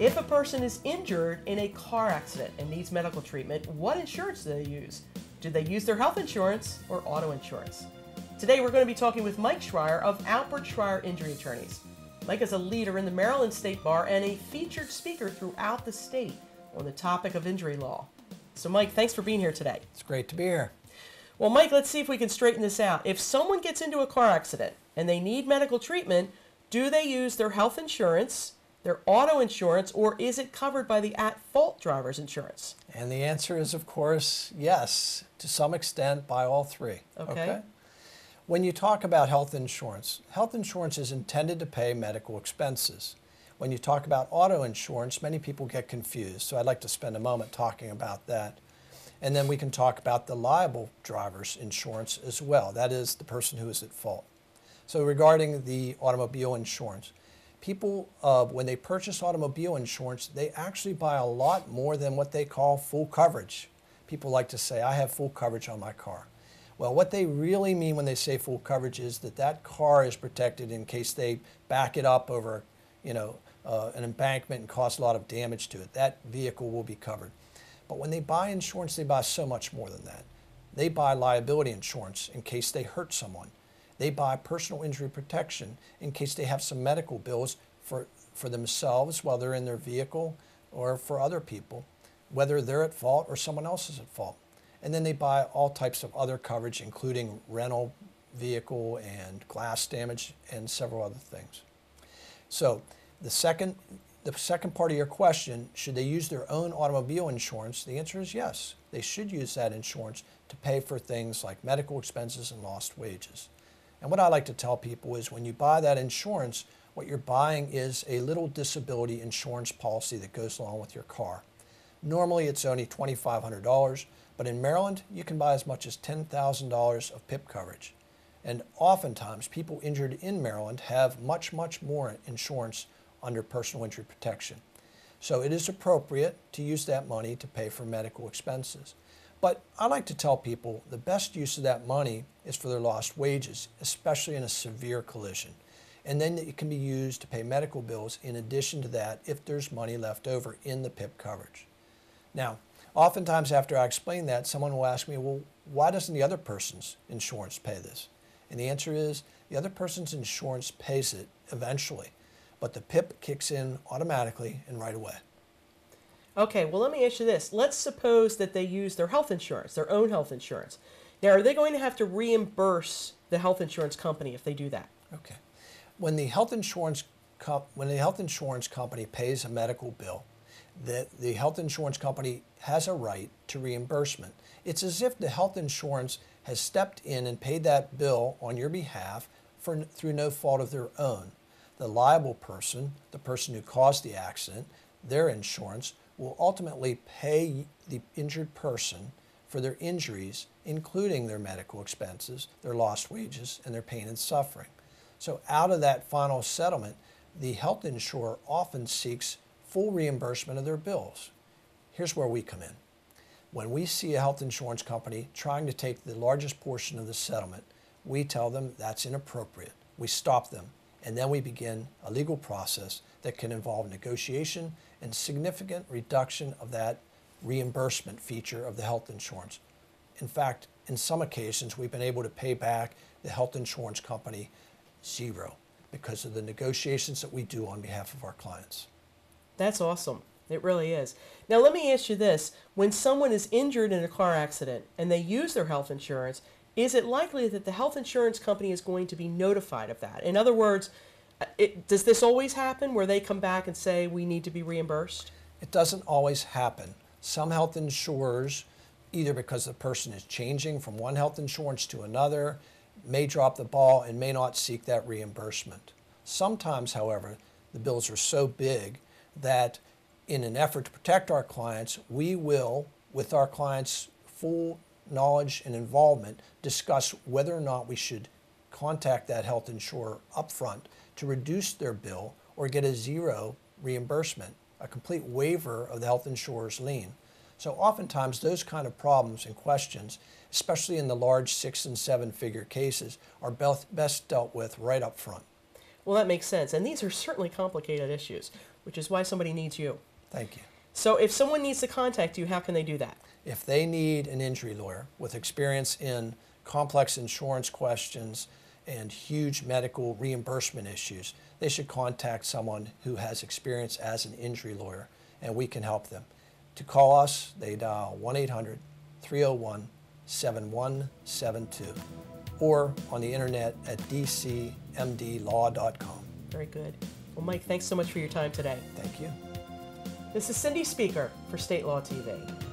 If a person is injured in a car accident and needs medical treatment, what insurance do they use? Do they use their health insurance or auto insurance? Today we're going to be talking with Mike Schreyer of Alpert Schreyer Injury Attorneys. Mike is a leader in the Maryland State Bar and a featured speaker throughout the state on the topic of injury law. So Mike, thanks for being here today. It's great to be here. Well, Mike, let's see if we can straighten this out. If someone gets into a car accident and they need medical treatment, do they use their health insurance, their auto insurance, or is it covered by the at-fault driver's insurance? And the answer is, of course, yes, to some extent by all three. Okay. When you talk about health insurance is intended to pay medical expenses. When you talk about auto insurance, many people get confused, so I'd like to spend a moment talking about that. And then we can talk about the liable driver's insurance as well. That is the person who is at fault. So regarding the automobile insurance, people, when they purchase automobile insurance, they actually buy a lot more than what they call full coverage. People like to say, I have full coverage on my car. Well, what they really mean when they say full coverage is that that car is protected in case they back it up over, an embankment and cause a lot of damage to it. That vehicle will be covered. But when they buy insurance, they buy so much more than that. They buy liability insurance in case they hurt someone. They buy personal injury protection in case they have some medical bills for themselves while they're in their vehicle or for other people, whether they're at fault or someone else is at fault. And then they buy all types of other coverage, including rental vehicle and glass damage and several other things. So the second part of your question, should they use their own automobile insurance? The answer is yes. They should use that insurance to pay for things like medical expenses and lost wages. And what I like to tell people is when you buy that insurance, what you're buying is a little disability insurance policy that goes along with your car. Normally it's only $2,500, but in Maryland you can buy as much as $10,000 of PIP coverage. And oftentimes people injured in Maryland have much, much more insurance under personal injury protection. So it is appropriate to use that money to pay for medical expenses. But I like to tell people the best use of that money is for their lost wages, especially in a severe collision. And then it can be used to pay medical bills in addition to that if there's money left over in the PIP coverage. Now, oftentimes after I explain that, someone will ask me, well, why doesn't the other person's insurance pay this? And the answer is the other person's insurance pays it eventually, but the PIP kicks in automatically and right away. Okay, well, let me ask you this. Let's suppose that they use their health insurance, their own health insurance. Now, are they going to have to reimburse the health insurance company if they do that? Okay. When the health insurance company pays a medical bill, the health insurance company has a right to reimbursement. It's as if the health insurance has stepped in and paid that bill on your behalf through no fault of their own. The liable person, the person who caused the accident, their insurance will ultimately pay the injured person for their injuries, including their medical expenses, their lost wages, and their pain and suffering. So out of that final settlement, the health insurer often seeks full reimbursement of their bills. Here's where we come in. When we see a health insurance company trying to take the largest portion of the settlement, we tell them that's inappropriate. We stop them, and then we begin a legal process that can involve negotiation and significant reduction of that reimbursement feature of the health insurance. In fact, in some occasions, we've been able to pay back the health insurance company zero because of the negotiations that we do on behalf of our clients. That's awesome. It really is. Now, let me ask you this. When someone is injured in a car accident and they use their health insurance, is it likely that the health insurance company is going to be notified of that? In other words, does this always happen where they come back and say we need to be reimbursed? It doesn't always happen. Some health insurers, either because the person is changing from one health insurance to another, may drop the ball and may not seek that reimbursement. Sometimes, however, the bills are so big that in an effort to protect our clients, we will, with our clients' full knowledge and involvement, discuss whether or not we should contact that health insurer upfront to reduce their bill or get a zero reimbursement, a complete waiver of the health insurer's lien. So oftentimes those kind of problems and questions, especially in the large 6- and 7-figure cases, are best dealt with right up front. Well, that makes sense. And these are certainly complicated issues. which is why somebody needs you. Thank you. So if someone needs to contact you, how can they do that? If they need an injury lawyer with experience in complex insurance questions and huge medical reimbursement issues, they should contact someone who has experience as an injury lawyer, and we can help them. To call us, they dial 1-800-301-7172 or on the internet at dcmdlaw.com. Very good. Well, Mike, thanks so much for your time today. Thank you. This is Cindy Speaker for State Law TV.